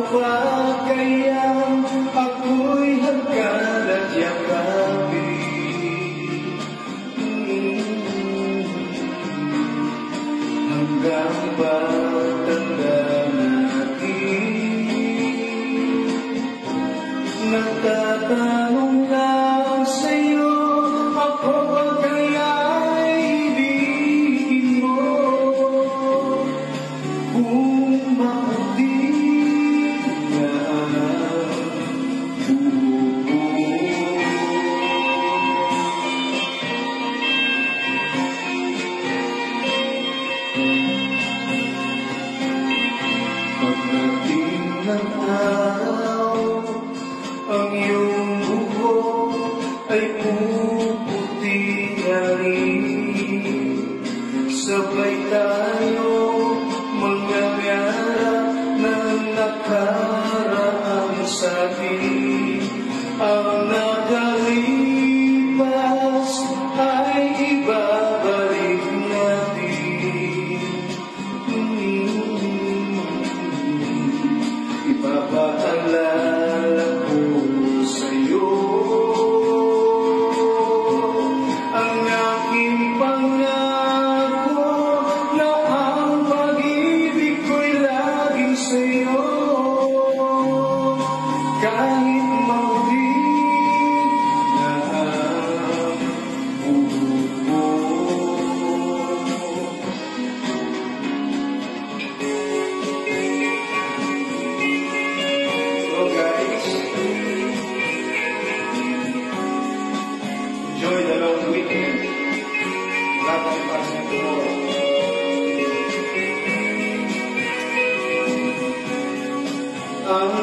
Mapagkayang ako'y hanggang at yakapin, hanggang pagtanda natin. Nagtatanong lang sa'yo, ako ba kaya'y ibigin mo? Kung bakit pagdating ng araw, ang iyong buhok ay puputi na rin. Sabay tayo mangyayarap ng nakaraan sa'tin. Ang nakalipas ay ibabalik natin. Ipapaalala ko sa'yo ang aking pangako na ang pag-ibig ko'y laging sa'yo. Kahit maulit na ang buhok. So guys, enjoy the long weekend. Lahat ay para sa tomorrow. Ang